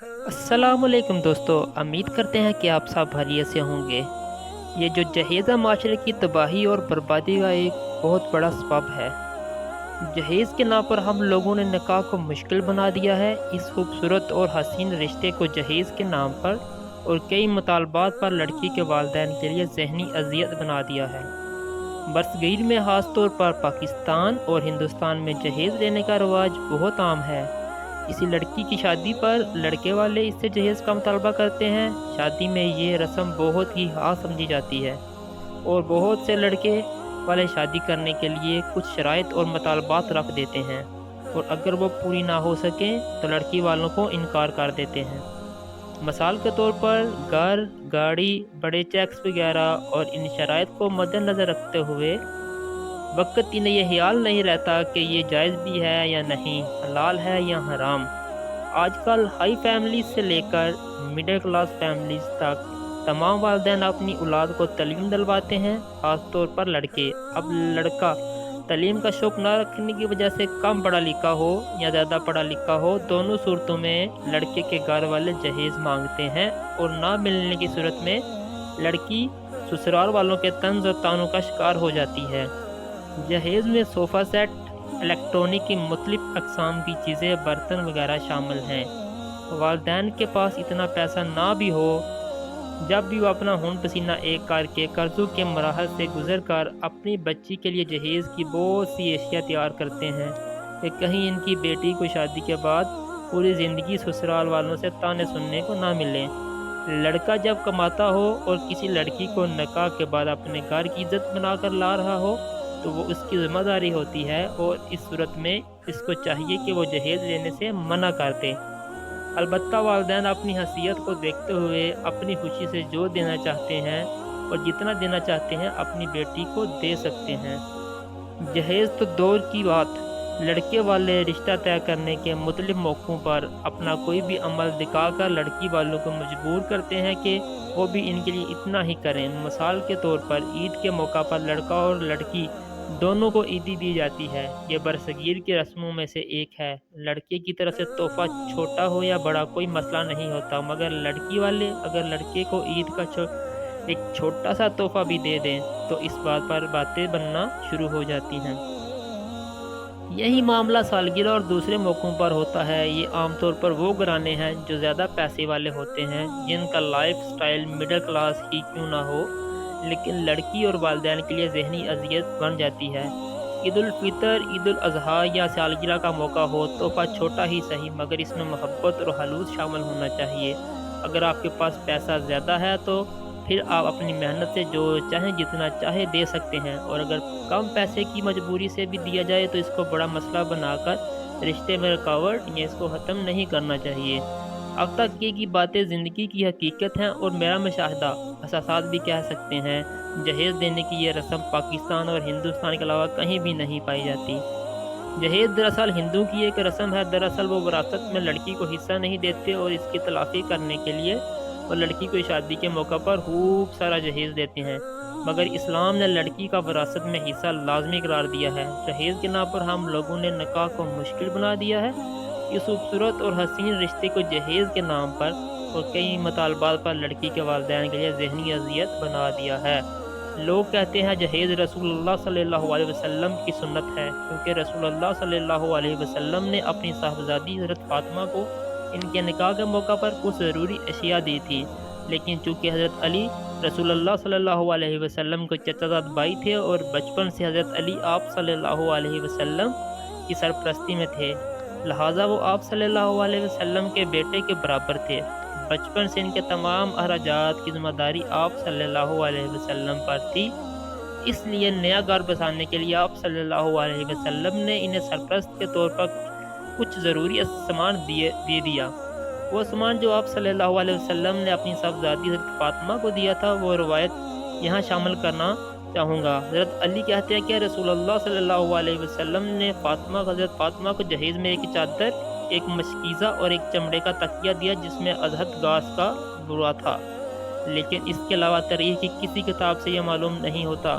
السلام علیکم دوستو، امید کرتے ہیں کہ آپ سب خیریت سے ہوں گے۔ یہ جو جہیز معاشرے کی تباہی اور بربادی کا ایک بہت بڑا سبب ہے۔ جہیز کے نام پر ہم لوگوں نے نکاح کو مشکل بنا دیا ہے۔ اس خوبصورت اور حسین رشتے کو جہیز کے نام پر اور کئی مطالبات پر لڑکی کے والدین کے لیے ذہنی اذیت بنا دیا ہے۔ برصغیر میں خاص طور پر پاکستان اور ہندوستان میں جہیز لینے کا رواج بہت عام ہے۔ کسی لڑکی کی شادی پر لڑکے والے اس سے جہیز کا مطالبہ کرتے ہیں۔ شادی میں یہ رسم بہت ہی خاص سمجھی جاتی ہے اور بہت سے لڑکے والے شادی کرنے کے لیے کچھ شرائط اور مطالبات رکھ دیتے ہیں، اور اگر وہ پوری نہ ہو سکیں تو لڑکی والوں کو انکار کر دیتے ہیں۔ مثال کے طور پر گھر، گاڑی، بڑے چیکس وغیرہ، اور ان شرائط کو مد نظر رکھتے ہوئے وقت انہیں یہ خیال نہیں رہتا کہ یہ جائز بھی ہے یا نہیں، حلال ہے یا حرام۔ آج کل ہائی فیملیز سے لے کر مڈل کلاس فیملیز تک تمام والدین اپنی اولاد کو تعلیم دلواتے ہیں، خاص طور پر لڑکے۔ اب لڑکا تعلیم کا شوق نہ رکھنے کی وجہ سے کم پڑھا لکھا ہو یا زیادہ پڑھا لکھا ہو، دونوں صورتوں میں لڑکے کے گھر والے جہیز مانگتے ہیں، اور نہ ملنے کی صورت میں لڑکی سسرال والوں کے طنز و طعنوں کا شکار ہو جاتی ہے۔ جہیز میں صوفہ سیٹ، الیکٹرونک کی مختلف اقسام کی چیزیں، برتن وغیرہ شامل ہیں۔ والدین کے پاس اتنا پیسہ نہ بھی ہو، جب بھی وہ اپنا خون پسینہ ایک کر کے قرضوں کے مراحل سے گزر کر اپنی بچی کے لیے جہیز کی بہت سی اشیاء تیار کرتے ہیں کہ کہیں ان کی بیٹی کو شادی کے بعد پوری زندگی سسرال والوں سے طعنے سننے کو نہ ملیں۔ لڑکا جب کماتا ہو اور کسی لڑکی کو نکاح کے بعد اپنے گھر کی عزت بنا کر لا رہا ہو تو وہ اس کی ذمہ داری ہوتی ہے، اور اس صورت میں اس کو چاہیے کہ وہ جہیز لینے سے منع کر دے۔ البتہ والدین اپنی حیثیت کو دیکھتے ہوئے اپنی خوشی سے جو دینا چاہتے ہیں اور جتنا دینا چاہتے ہیں اپنی بیٹی کو دے سکتے ہیں۔ جہیز تو دور کی بات، لڑکے والے رشتہ طے کرنے کے مختلف موقعوں پر اپنا کوئی بھی عمل دکھا کر لڑکی والوں کو مجبور کرتے ہیں کہ وہ بھی ان کے لیے اتنا ہی کریں۔ مثال کے طور پر عید کے موقع پر لڑکا اور لڑکی دونوں کو عیدی دی جاتی ہے۔ یہ برصغیر کی رسموں میں سے ایک ہے۔ لڑکے کی طرف سے تحفہ چھوٹا ہو یا بڑا کوئی مسئلہ نہیں ہوتا، مگر لڑکی والے اگر لڑکے کو عید کا ایک چھوٹا سا تحفہ بھی دے دیں تو اس بات پر باتیں بننا شروع ہو جاتی ہیں۔ یہی معاملہ سالگرہ اور دوسرے موقعوں پر ہوتا ہے۔ یہ عام طور پر وہ گھرانے ہیں جو زیادہ پیسے والے ہوتے ہیں، جن کا لائف سٹائل مڈل کلاس ہی کیوں نہ ہو، لیکن لڑکی اور والدین کے لیے ذہنی اذیت بن جاتی ہے۔ عید الفطر، عید الاضحیٰ یا سالگرہ کا موقع ہو، تحفہ چھوٹا ہی صحیح مگر اس میں محبت اور خلوص شامل ہونا چاہیے۔ اگر آپ کے پاس پیسہ زیادہ ہے تو پھر آپ اپنی محنت سے جو چاہیں جتنا چاہے دے سکتے ہیں، اور اگر کم پیسے کی مجبوری سے بھی دیا جائے تو اس کو بڑا مسئلہ بنا کر رشتے میں رکاوٹ یا اس کو ختم نہیں کرنا چاہیے۔ اب تک کی باتیں زندگی کی حقیقت ہیں اور میرا مشاہدہ، احساسات بھی کہہ سکتے ہیں۔ جہیز دینے کی یہ رسم پاکستان اور ہندوستان کے علاوہ کہیں بھی نہیں پائی جاتی۔ جہیز دراصل ہندو کی ایک رسم ہے۔ دراصل وہ وراثت میں لڑکی کو حصہ نہیں دیتے اور اس کی تلافی کرنے کے لیے اور لڑکی کو شادی کے موقع پر خوب سارا جہیز دیتے ہیں، مگر اسلام نے لڑکی کا وراثت میں حصہ لازمی قرار دیا ہے۔ جہیز کے نام پر ہم لوگوں نے نکاح کو مشکل بنا دیا ہے۔ اس خوبصورت اور حسین رشتے کو جہیز کے نام پر اور کئی مطالبات پر لڑکی کے والدین کے لیے ذہنی اذیت بنا دیا ہے۔ لوگ کہتے ہیں جہیز رسول اللہ صلی اللہ علیہ وسلم کی سنت ہے، کیونکہ رسول اللہ صلی اللہ علیہ وسلم نے اپنی صاحبزادی حضرت فاطمہ کو ان کے نکاح کے موقع پر کچھ ضروری اشیاء دی تھی، لیکن چونکہ حضرت علی رسول اللہ صلی اللہ علیہ وسلم کو چچا زاد بھائی تھے اور بچپن سے حضرت علی آپ صلی اللہ علیہ وسلم کی سرپرستی میں تھے، لہٰذا وہ آپ صلی اللہ علیہ وسلم کے بیٹے کے برابر تھے۔ بچپن سے ان کے تمام اخراجات کی ذمہ داری آپ صلی اللہ علیہ وسلم پر تھی، اس لیے نیا گھر بسانے کے لیے آپ صلی اللہ علیہ وسلم نے انہیں سرپرست کے طور پر کچھ ضروری سامان دے دیا۔ وہ سامان جو آپ صلی اللہ علیہ وسلم نے اپنی صاحبزادی حضرت فاطمہ کو دیا تھا، وہ روایت یہاں شامل کرنا چاہوں گا۔ حضرت علی کہتے ہیں کہ رسول اللہ صلی اللہ علیہ وسلم نے حضرت فاطمہ کو جہیز میں ایک چادر، ایک مشکیزہ اور ایک چمڑے کا تکیہ دیا جس میں ازہد گھاس کا بورا تھا، لیکن اس کے علاوہ تاریخ کی کسی کتاب سے یہ معلوم نہیں ہوتا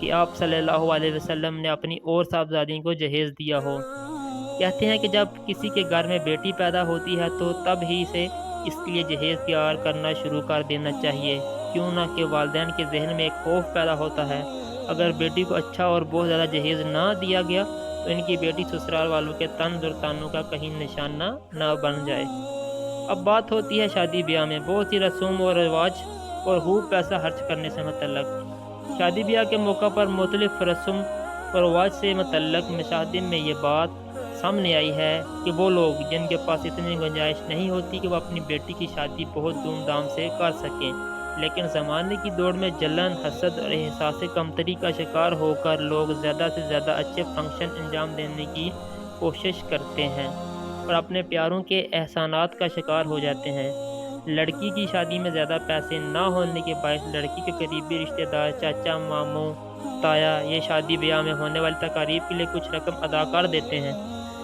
کہ آپ صلی اللہ علیہ وسلم نے اپنی اور صاحبزادیوں کو جہیز دیا ہو۔ کہتے ہیں کہ جب کسی کے گھر میں بیٹی پیدا ہوتی ہے تو تب ہی سے اس کے لیے جہیز تیار کرنا شروع کر دینا چاہیے، کیوں نہ کہ والدین کے ذہن میں ایک خوف پیدا ہوتا ہے اگر بیٹی کو اچھا اور بہت زیادہ جہیز نہ دیا گیا تو ان کی بیٹی سسرال والوں کے طنز اور تانوں کا کہیں نشانہ نہ بن جائے۔ اب بات ہوتی ہے شادی بیاہ میں بہت سی رسوم و رواج اور خوب پیسہ خرچ کرنے سے متعلق۔ شادی بیاہ کے موقع پر مختلف رسم و رواج سے متعلق مشاہدین میں یہ بات سامنے آئی ہے کہ وہ لوگ جن کے پاس اتنی گنجائش نہیں ہوتی کہ وہ اپنی بیٹی کی شادی بہت دھوم دھام سے کر سکیں، لیکن زمانے کی دوڑ میں جلن، حسد اور احساس کمتری کا شکار ہو کر لوگ زیادہ سے زیادہ اچھے فنکشن انجام دینے کی کوشش کرتے ہیں اور اپنے پیاروں کے احسانات کا شکار ہو جاتے ہیں۔ لڑکی کی شادی میں زیادہ پیسے نہ ہونے کے باعث لڑکی کے قریبی رشتہ دار، چاچا، ماموں، تایا یہ شادی بیاہ میں ہونے والی تقاریب کے لیے کچھ رقم ادا کر دیتے ہیں،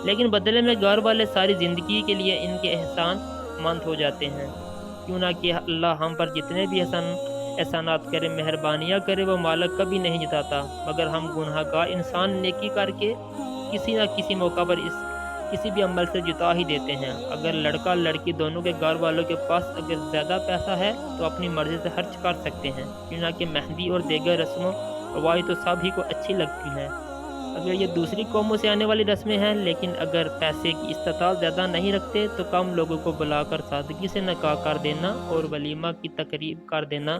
لیکن بدلے میں گھر والے ساری زندگی کے لیے ان کے احسان مند ہو جاتے ہیں۔ کیوں نہ کہ اللہ ہم پر جتنے بھی احسانات کرے، مہربانیاں کرے، وہ مالک کبھی نہیں جتاتا، مگر ہم گناہ گار انسان نیکی کر کے کسی نہ کسی موقع پر کسی بھی عمل سے جتا ہی دیتے ہیں۔ اگر لڑکا لڑکی دونوں کے گھر والوں کے پاس اگر زیادہ پیسہ ہے تو اپنی مرضی سے خرچ کر سکتے ہیں، کیوں نہ کہ مہندی اور دیگر رسموں رواج تو سب ہی کو اچھی لگتی ہیں۔ اگر یہ دوسری قوموں سے آنے والی رسمیں ہیں، لیکن اگر پیسے کی استطاعت زیادہ نہیں رکھتے تو کم لوگوں کو بلا کر سادگی سے نکاح کر دینا اور ولیمہ کی تقریب کر دینا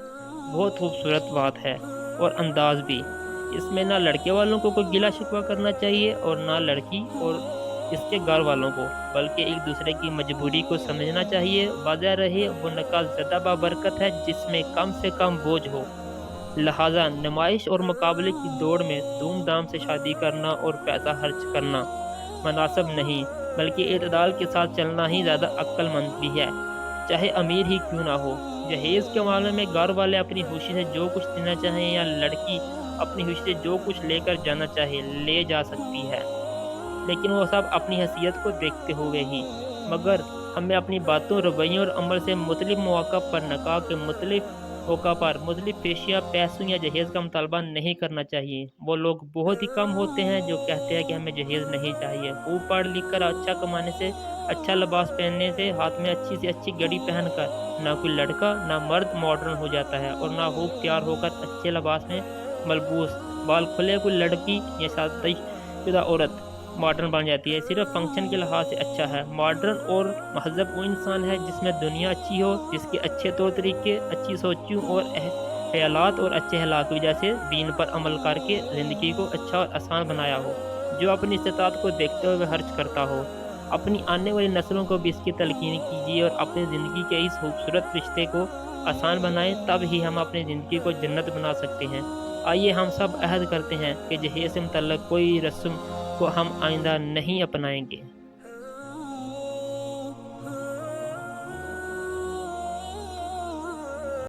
بہت خوبصورت بات ہے اور انداز بھی۔ اس میں نہ لڑکے والوں کو کوئی گلہ شکوہ کرنا چاہیے اور نہ لڑکی اور اس کے گھر والوں کو، بلکہ ایک دوسرے کی مجبوری کو سمجھنا چاہیے۔ واضح رہے وہ نکاح زیادہ بابرکت ہے جس میں کم سے کم بوجھ ہو، لہٰذا نمائش اور مقابلے کی دوڑ میں دھوم دھام سے شادی کرنا اور پیسہ خرچ کرنا مناسب نہیں، بلکہ اعتدال کے ساتھ چلنا ہی زیادہ عقل مند بھی ہے، چاہے امیر ہی کیوں نہ ہو۔ جہیز کے معاملے میں گھر والے اپنی خوشی سے جو کچھ دینا چاہیں یا لڑکی اپنی خوشی سے جو کچھ لے کر جانا چاہے لے جا سکتی ہے، لیکن وہ سب اپنی حیثیت کو دیکھتے ہوئے ہی، مگر ہمیں اپنی باتوں، رویوں اور عمل سے مختلف مواقع پر نکاح کے مختلف موقع پر مختلف پیشیاں، پیسوں یا جہیز کا مطالبہ نہیں کرنا چاہیے۔ وہ لوگ بہت ہی کم ہوتے ہیں جو کہتے ہیں کہ ہمیں جہیز نہیں چاہیے۔ خوب پڑھ لکھ کر اچھا کمانے سے، اچھا لباس پہننے سے، ہاتھ میں اچھی سے اچھی گھڑی پہن کر نہ کوئی لڑکا نہ مرد ماڈرن ہو جاتا ہے، اور نہ خوب تیار ہو کر اچھے لباس میں ملبوس بال کھلے کوئی لڑکی یا شادی شدہ عورت ماڈرن بن جاتی ہے۔ صرف فنکشن کے لحاظ سے اچھا ہے۔ ماڈرن اور مہذب وہ انسان ہے جس میں دنیا اچھی ہو، جس کے اچھے طور طریقے، اچھی سوچوں اور خیالات اور اچھے اخلاق کی وجہ سے دین پر عمل کر کے زندگی کو اچھا اور آسان بنایا ہو، جو اپنی استطاعت کو دیکھتے ہوئے خرچ کرتا ہو۔ اپنی آنے والی نسلوں کو بھی اس کی تلقین کیجیے اور اپنی زندگی کے اس خوبصورت رشتے کو آسان بنائیں، تب ہی ہم اپنی زندگی کو جنت بنا سکتے ہیں۔ آئیے ہم سب عہد کرتے ہیں کہ جہیز سے متعلق کوئی رسم کو ہم آئندہ نہیں اپنائیں گے۔